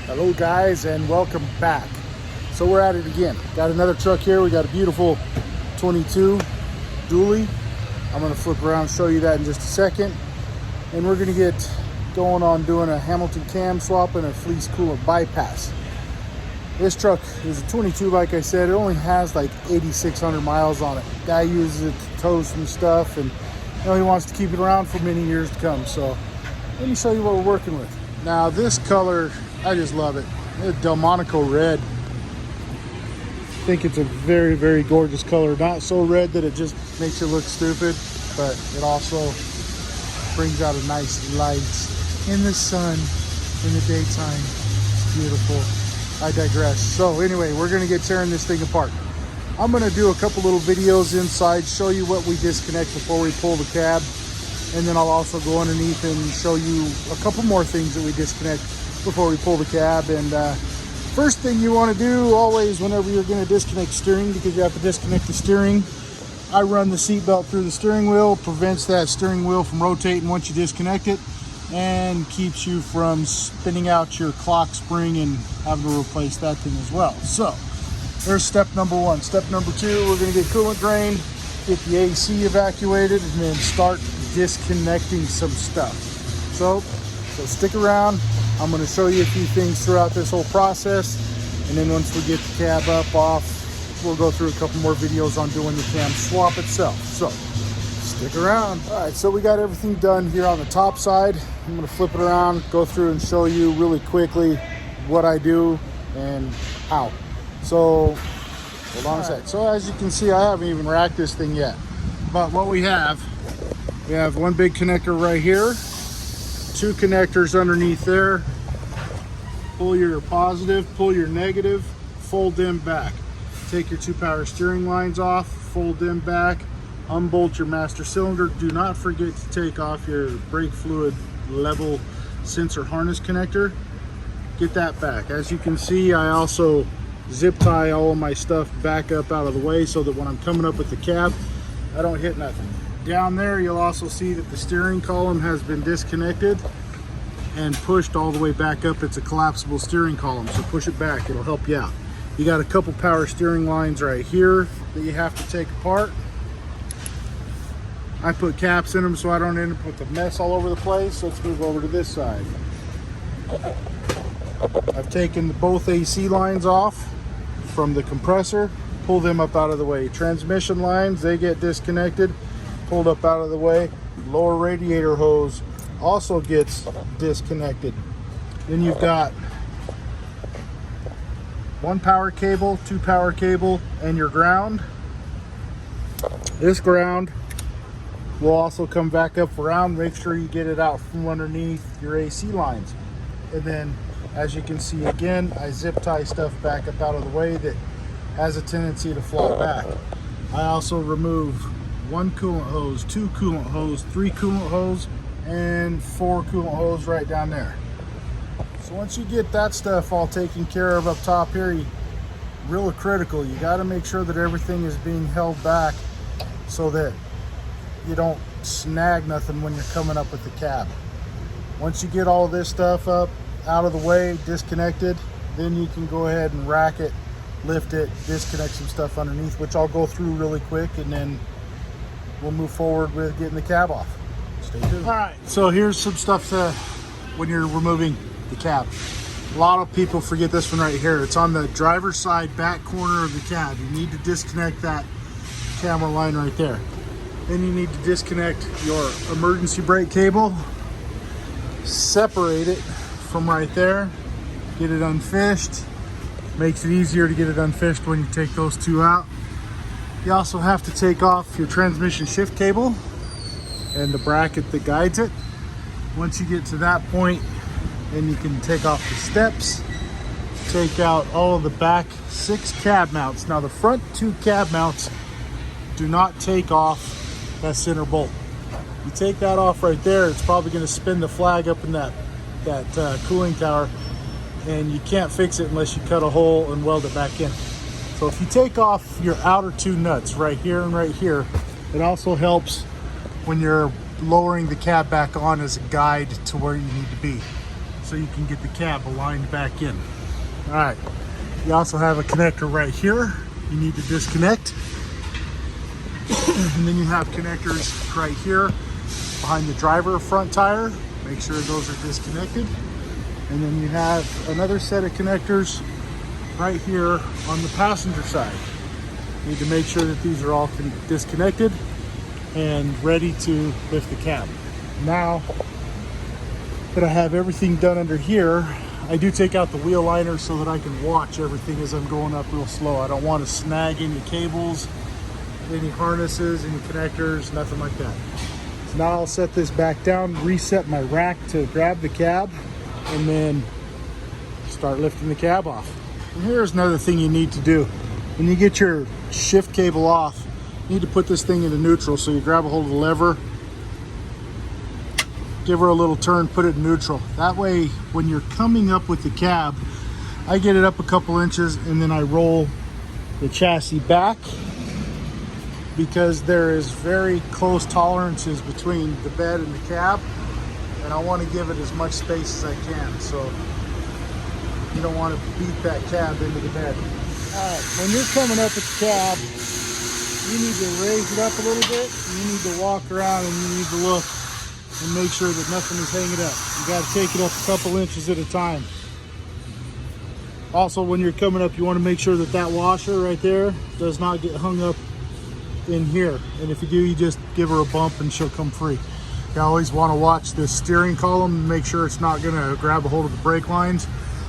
Hello guys, and welcome back. So we're at it again. Got another truck here. We got a beautiful 22 dually. I'm going to flip around and show you that in just a second. And we're going to get going on doing a Hamilton cam swap and a Fleece coolant bypass. This truck is a 22, like I said. It only has like 8,600 miles on it. Guy uses it to tow some stuff, and he wants to keep it around for many years to come. So let me show you what we're working with. Now this color, I just love it. It's Delmonico red. I think it's a very, very gorgeous color. Not so red that it just makes you look stupid, but it also brings out a nice light in the sun in the daytime. It's beautiful. I digress. So anyway, we're gonna get tearing this thing apart. I'm gonna do a couple little videos inside, show you what we disconnect before we pull the cab. And then I'll also go underneath and show you a couple more things that we disconnect before we pull the cab. And first thing you want to do always whenever you're going to disconnect steering, because you have to disconnect the steering, I run the seat belt through the steering wheel, prevents that steering wheel from rotating once you disconnect it, and keeps you from spinning out your clock spring and having to replace that thing as well. So there's step number one. Step number two, we're going to get coolant drained, get the AC evacuated, and then start disconnecting some stuff. So stick around. I'm going to show you a few things throughout this whole process, and then once we get the cab up off, we'll go through a couple more videos on doing the cam swap itself. So stick around. All right, so we got everything done here on the top side. I'm going to flip it around, go through and show you really quickly what I do and how. So hold on a sec. So as you can see, I haven't even racked this thing yet, but what we have one big connector right here, two connectors underneath there. Pull your positive, pull your negative, fold them back. Take your two power steering lines off, fold them back, unbolt your master cylinder. Do not forget to take off your brake fluid level sensor harness connector. Get that back. As you can see, I also zip tie all of my stuff back up out of the way so that when I'm coming up with the cab, I don't hit nothing. Down there, you'll also see that the steering column has been disconnected and pushed all the way back up. It's a collapsible steering column, so push it back, it'll help you out. You got a couple power steering lines right here that you have to take apart. I put caps in them so I don't end up with a mess all over the place. Let's move over to this side. I've taken both AC lines off from the compressor, pull them up out of the way. Transmission lines, they get disconnected, pulled up out of the way. Lower radiator hose also gets disconnected. Then you've got one power cable, two power cable, and your ground. This ground will also come back up around. Make sure you get it out from underneath your AC lines. And then as you can see again, I zip tie stuff back up out of the way that has a tendency to flop back. I also remove one coolant hose, two coolant hose, three coolant hose, and four coolant hose right down there. So once you get that stuff all taken care of up top here, real critical, you got to make sure that everything is being held back so that you don't snag nothing when you're coming up with the cab. Once you get all this stuff up out of the way, disconnected, then you can go ahead and rack it, lift it, disconnect some stuff underneath, which I'll go through really quick, and then we'll move forward with getting the cab off. Stay tuned. All right, so here's some stuff when you're removing the cab. A lot of people forget this one right here. It's on the driver's side back corner of the cab. You need to disconnect that camera line right there. Then you need to disconnect your emergency brake cable, separate it from right there, get it unfished. Makes it easier to get it unfished when you take those two out. You also have to take off your transmission shift cable and the bracket that guides it. Once you get to that point, then you can take off the steps, take out all of the back 6 cab mounts. Now the front 2 cab mounts do not take off that center bolt. You take that off right there, it's probably going to spin the flag up in that cooling tower, and you can't fix it unless you cut a hole and weld it back in. So if you take off your outer 2 nuts right here and right here, it also helps when you're lowering the cab back on as a guide to where you need to be. so you can get the cab aligned back in. All right, you also have a connector right here you need to disconnect. And then you have connectors right here behind the driver front tire. Make sure those are disconnected. And then you have another set of connectors right here on the passenger side. You need to make sure that these are all disconnected and ready to lift the cab. Now that I have everything done under here, I do take out the wheel liner so that I can watch everything as I'm going up real slow. I don't want to snag any cables, any harnesses, any connectors, nothing like that. So now I'll set this back down, reset my rack to grab the cab, and then start lifting the cab off. And here's another thing you need to do. When you get your shift cable off, you need to put this thing into neutral. So you grab a hold of the lever, give her a little turn, put it in neutral. That way, when you're coming up with the cab, I get it up a couple inches and then I roll the chassis back, because there is very close tolerances between the bed and the cab, and I want to give it as much space as I can. So you don't want to beat that cab into the bed. All right, when you're coming up with the cab, you need to raise it up a little bit. You need to walk around and you need to look and make sure that nothing is hanging up. You got to take it up a couple inches at a time. Also, when you're coming up, you want to make sure that that washer right there does not get hung up in here. And if you do, you just give her a bump and she'll come free. You always want to watch the steering column and make sure it's not going to grab a hold of the brake lines.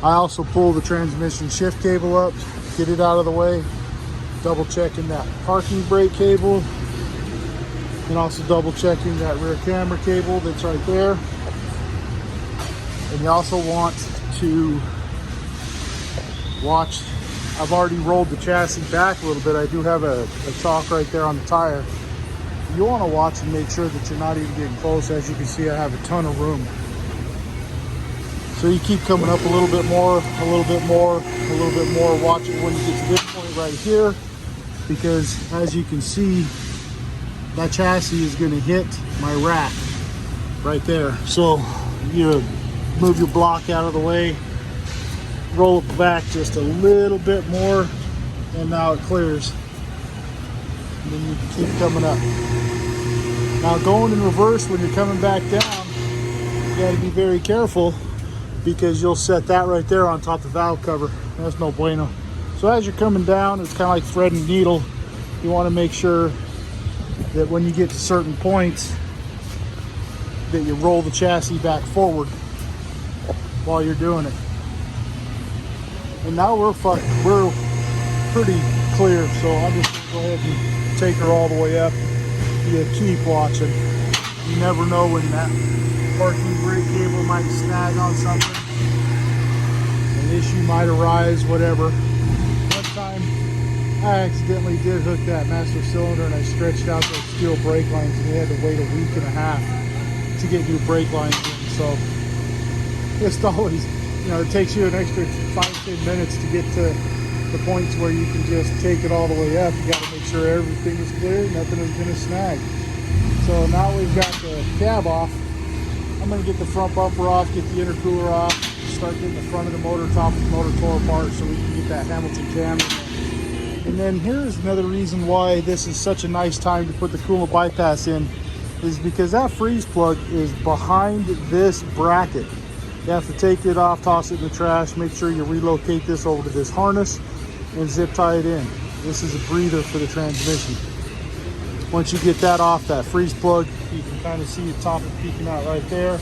I also pull the transmission shift cable up, get it out of the way, double checking that parking brake cable, and also double checking that rear camera cable that's right there. And you also want to watch, I've already rolled the chassis back a little bit. I do have a chalk right there on the tire. You want to watch and make sure that you're not even getting close. As you can see, I have a ton of room. So you keep coming up a little bit more, a little bit more, a little bit more. Watch it when you get to this point right here, because as you can see, that chassis is going to hit my rack right there. So you move your block out of the way, roll it back just a little bit more, and now it clears. And then you can keep coming up. Now going in reverse when you're coming back down, you got to be very careful, because you'll set that right there on top of the valve cover. That's no bueno. So as you're coming down, it's kind of like threading a needle. You want to make sure that when you get to certain points that you roll the chassis back forward while you're doing it. And now we're pretty clear, so I'm just gonna go ahead and take her all the way up. You keep watching. You never know when that parking brake cable might snag on something. An issue might arise, whatever. One time I accidentally did hook that master cylinder and I stretched out those steel brake lines, and we had to wait a week and a half to get new brake lines in. So it's always, you know, it takes you an extra 5-10 minutes to get to the points where you can just take it all the way up. You got to make sure everything is clear, nothing is going to snag. So now we've got the cab off. I'm going to get the front bumper off, get the intercooler off, start getting the front of the motor, top of the motor tore apart so we can get that Hamilton cam in there. And then here's another reason why this is such a nice time to put the coolant bypass in, is because that freeze plug is behind this bracket. You have to take it off, toss it in the trash, make sure you relocate this over to this harness and zip tie it in. This is a breather for the transmission. Once you get that off, that freeze plug, you can kind of see the top of peeking out right there.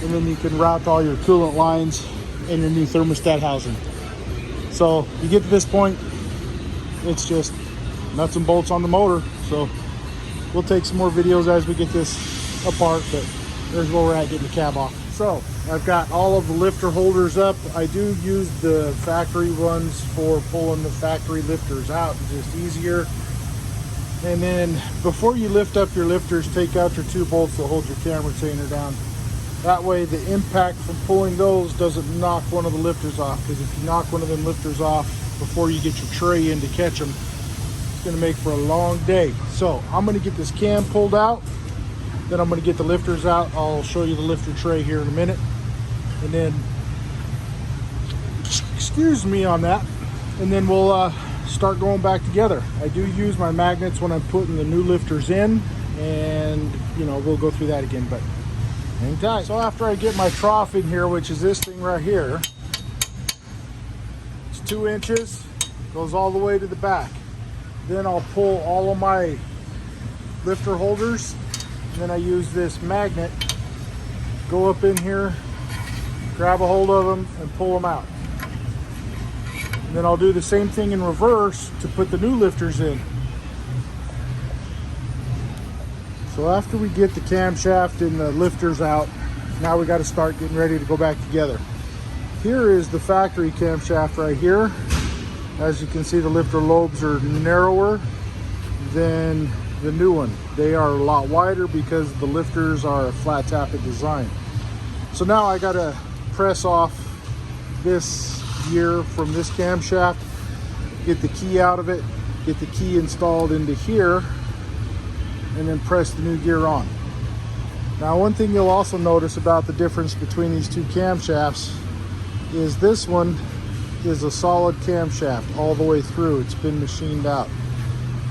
And then you can route all your coolant lines and your new thermostat housing. So you get to this point, it's just nuts and bolts on the motor. So we'll take some more videos as we get this apart, but there's where we're at getting the cab off. So I've got all of the lifter holders up. I do use the factory ones for pulling the factory lifters out. It's just easier. And then before you lift up your lifters, take out your 2 bolts that hold your camera retainer down. That way the impact from pulling those doesn't knock one of the lifters off, because if you knock one of them lifters off before you get your tray in to catch them, it's going to make for a long day. So I'm going to get this cam pulled out, then I'm going to get the lifters out. I'll show you the lifter tray here in a minute. And then, excuse me on that, and then we'll start going back together. I do use my magnets when I'm putting the new lifters in, and you know, we'll go through that again, but hang tight. So after I get my trough in here, which is this thing right here, it's 2 inches, goes all the way to the back. Then I'll pull all of my lifter holders, and then I use this magnet, go up in here, grab a hold of them and pull them out. And then I'll do the same thing in reverse to put the new lifters in. So after we get the camshaft and the lifters out, now we got to start getting ready to go back together. Here is the factory camshaft right here. As you can see, the lifter lobes are narrower than the new one. They are a lot wider because the lifters are a flat tappet design. So now I got to press off this gear from this camshaft, get the key out of it, get the key installed into here, and then press the new gear on. Now, one thing you'll also notice about the difference between these two camshafts is this one is a solid camshaft all the way through. It's been machined out.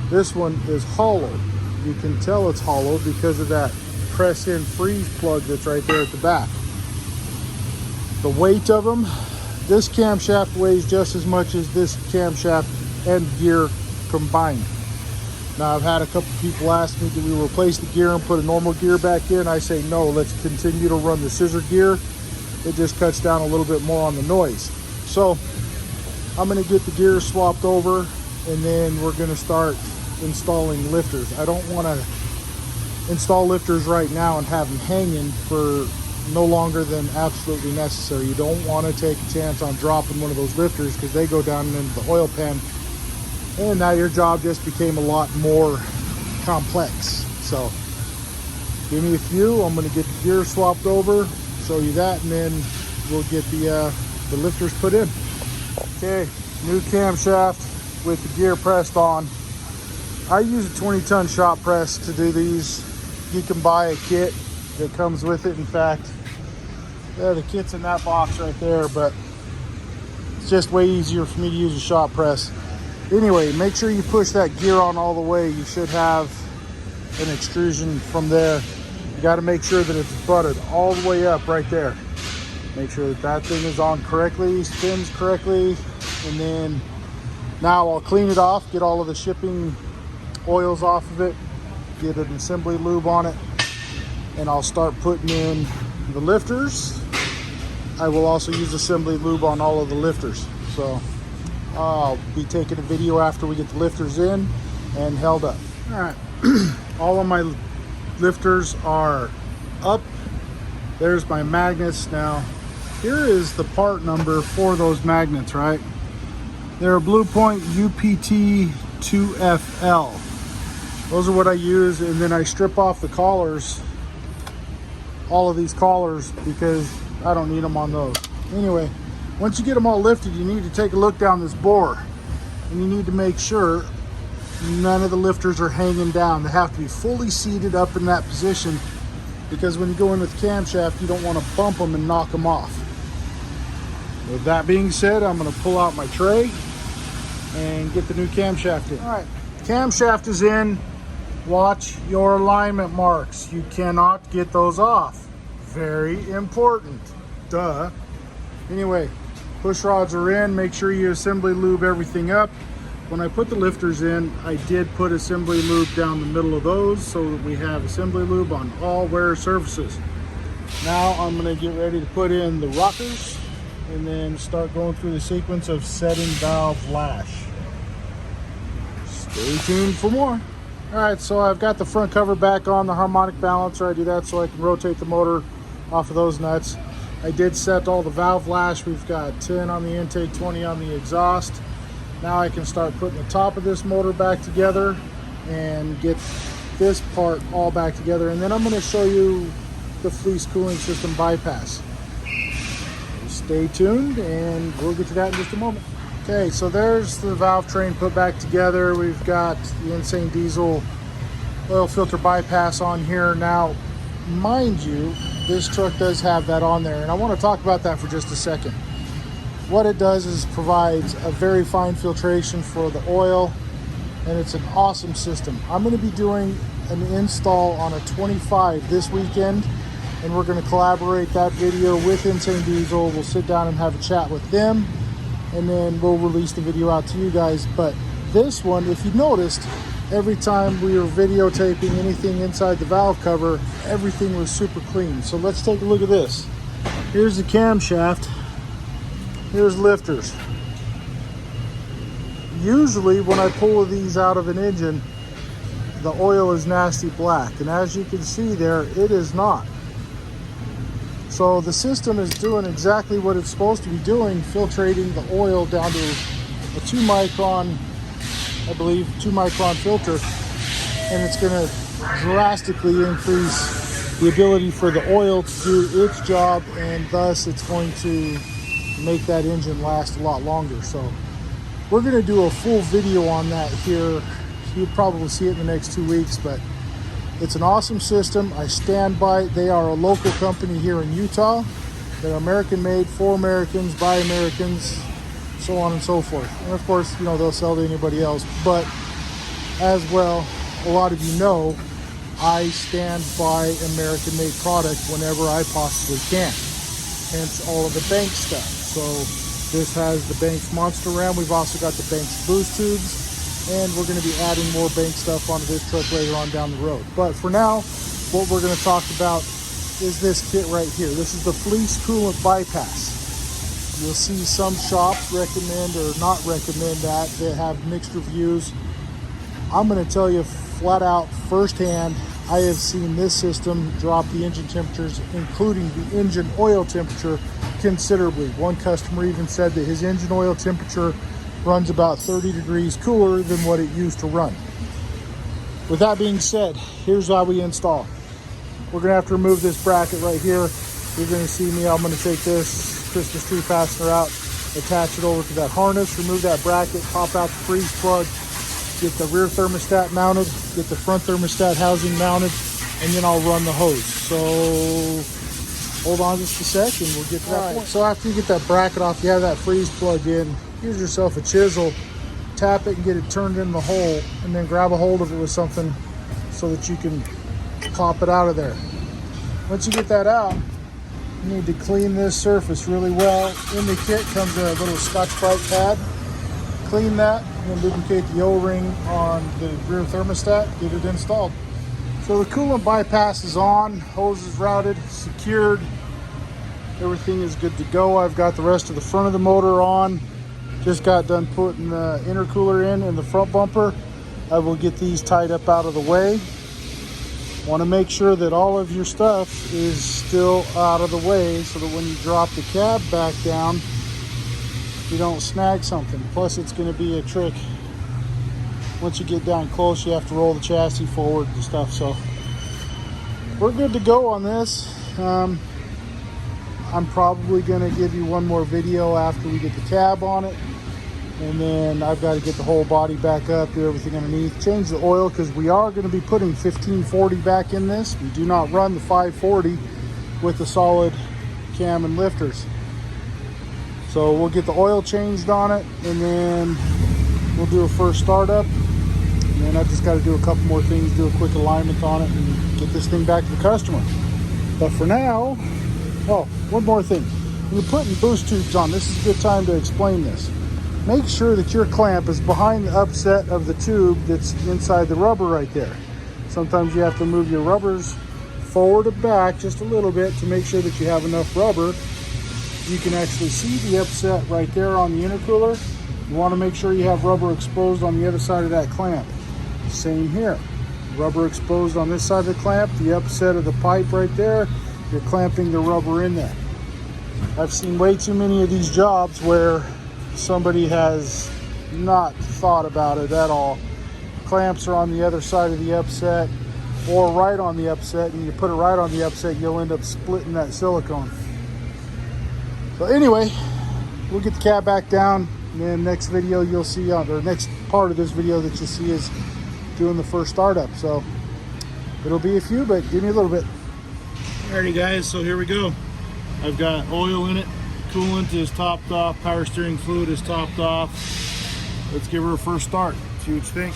This one is hollow. You can tell it's hollow because of that press-in freeze plug that's right there at the back. The weight of them, this camshaft weighs just as much as this camshaft and gear combined. Now, I've had a couple people ask me, do we replace the gear and put a normal gear back in? I say no, let's continue to run the scissor gear. It just cuts down a little bit more on the noise. So I'm going to get the gear swapped over, and then we're going to start installing lifters. I don't want to install lifters right now and have them hanging for no longer than absolutely necessary. You don't want to take a chance on dropping one of those lifters because they go down into the oil pan, and now your job just became a lot more complex. So give me a few. I'm going to get the gear swapped over, show you that, and then we'll get the lifters put in. Okay, new camshaft with the gear pressed on. I use a 20-ton shop press to do these. You can buy a kit that comes with it. In fact, yeah, the kit's in that box right there, but it's just way easier for me to use a shop press. Anyway, make sure you push that gear on all the way. You should have an extrusion from there. You got to make sure that it's butted all the way up right there. Make sure that that thing is on correctly, spins correctly, and then now I'll clean it off, get all of the shipping oils off of it, get an assembly lube on it, and I'll start putting in the lifters. I will also use assembly lube on all of the lifters. So I'll be taking a video after we get the lifters in and held up. All right, all of my lifters are up. There's my magnets. Now, here is the part number for those magnets, right? They're a Blue Point UPT 2FL. Those are what I use, and then I strip off the collars, all of these collars, because I don't need them on those. Anyway, once you get them all lifted, you need to take a look down this bore, and you need to make sure none of the lifters are hanging down. They have to be fully seated up in that position, because when you go in with camshaft, you don't want to bump them and knock them off. With that being said, I'm going to pull out my tray and get the new camshaft in. All right, camshaft is in. Watch your alignment marks. You cannot get those off. Very important. Duh. Anyway, push rods are in. Make sure you assembly lube everything up. When I put the lifters in, I did put assembly lube down the middle of those so that we have assembly lube on all wear surfaces. Now I'm going to get ready to put in the rockers and then start going through the sequence of setting valve lash. Stay tuned for more. All right, so I've got the front cover back on the harmonic balancer. I do that so I can rotate the motor off of those nuts. I did set all the valve lash. We've got 10 on the intake, 20 on the exhaust. Now I can start putting the top of this motor back together and get this part all back together. And then I'm going to show you the Fleece cooling system bypass. Stay tuned and we'll get to that in just a moment. Okay, so there's the valve train put back together. We've got the Insane Diesel oil filter bypass on here. Now, mind you, this truck does have that on there, and I want to talk about that for just a second. What it does is provides a very fine filtration for the oil, and it's an awesome system. I'm going to be doing an install on a 25 this weekend, and we're going to collaborate that video with Insane Diesel. We'll sit down and have a chat with them, and then we'll release the video out to you guys. But this one, if you noticed, every time we were videotaping anything inside the valve cover, everything was super clean. So let's take a look at this. Here's the camshaft. Here's lifters. Usually when I pull these out of an engine, the oil is nasty black, and as you can see there, it is not. So the system is doing exactly what it's supposed to be doing, filtrating the oil down to a 2 micron, I believe, 2 micron filter, and it's going to drastically increase the ability for the oil to do its job, and thus it's going to make that engine last a lot longer. So we're going to do a full video on that here. You'll probably see it in the next 2 weeks, but it's an awesome system. I stand by it. They are a local company here in Utah. They're American made, for Americans, by Americans, so on and so forth. And of course, you know, they'll sell to anybody else. But as well, a lot of you know, I stand by American made product whenever I possibly can. Hence all of the Bank stuff. So this has the Banks Monster Ram. We've also got the Banks boost tubes, and we're going to be adding more Bank stuff onto this truck later on down the road. But for now, what we're going to talk about is this kit right here. This is the Fleece coolant bypass. You'll see some shops recommend or not recommend that. They have mixed reviews. I'm going to tell you flat out firsthand, I have seen this system drop the engine temperatures, including the engine oil temperature, considerably. One customer even said that his engine oil temperature runs about 30 degrees cooler than what it used to run. With that being said, here's how we install. We're going to have to remove this bracket right here. You're going to see me, I'm going to take this Christmas tree fastener out, attach it over to that harness, remove that bracket, pop out the freeze plug, get the rear thermostat mounted, get the front thermostat housing mounted, and then I'll run the hose. So hold on just a sec and we'll get to that point. So after you get that bracket off, you have that freeze plug in, use yourself a chisel, tap it and get it turned in the hole, and then grab a hold of it with something so that you can pop it out of there. Once you get that out, you need to clean this surface really well. In the kit comes a little Scotch-Brite pad. Clean that and lubricate the O-ring on the rear thermostat, get it installed. So the coolant bypass is on, hose is routed, secured, everything is good to go. I've got the rest of the front of the motor on. Just got done putting the intercooler in and the front bumper. I will get these tied up out of the way. Want to make sure that all of your stuff is still out of the way so that when you drop the cab back down, you don't snag something. Plus it's going to be a trick. Once you get down close, you have to roll the chassis forward and stuff. So we're good to go on this. I'm probably going to give you one more video after we get the cab on it. And then I've got to get the whole body back up, do everything underneath, change the oil, because we are going to be putting 1540 back in this. We do not run the 540 with the solid cam and lifters. So we'll get the oil changed on it, and then we'll do a first startup. And then I've just got to do a couple more things, do a quick alignment on it, and get this thing back to the customer. But for now, oh, one more thing. When you're putting boost tubes on, this is a good time to explain this. Make sure that your clamp is behind the upset of the tube that's inside the rubber right there. Sometimes you have to move your rubbers forward and back just a little bit to make sure that you have enough rubber. You can actually see the upset right there on the intercooler. You want to make sure you have rubber exposed on the other side of that clamp. Same here. Rubber exposed on this side of the clamp, the upset of the pipe right there, you're clamping the rubber in there. I've seen way too many of these jobs where somebody has not thought about it at all. Clamps are on the other side of the upset or right on the upset, and you put it right on the upset, you'll end up splitting that silicone. So anyway, we'll get the cab back down, and then next video you'll see, or next part of this video that you'll see is doing the first startup. So it'll be a few, but give me a little bit. Alrighty guys, so here we go. I've got oil in it, coolant is topped off, power steering fluid is topped off. Let's give her a first start, see what you think.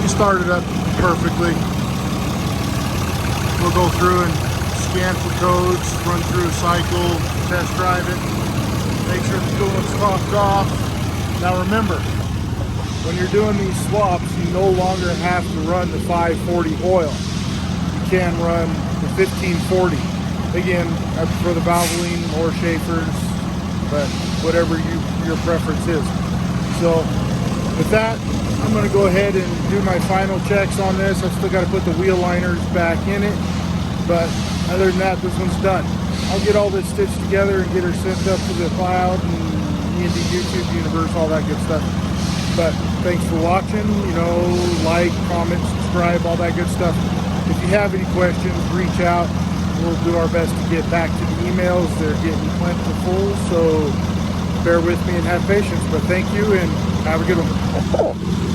She started up perfectly. We'll go through and scan for codes, run through a cycle, test drive it, make sure the coolant's topped off. Now remember, when you're doing these swaps, you no longer have to run the 540 oil. You can run the 1540. Again, I prefer the Valvoline or Schaefer's, but whatever your preference is. So with that, I'm going to go ahead and do my final checks on this. I've still got to put the wheel liners back in it, but other than that, this one's done. I'll get all this stitched together and get her sent up to the cloud and into YouTube universe, all that good stuff. But thanks for watching. You know, like, comment, subscribe, all that good stuff. If you have any questions, reach out. We'll do our best to get back to the emails. They're getting plentiful, so bear with me and have patience. But thank you and have a good one.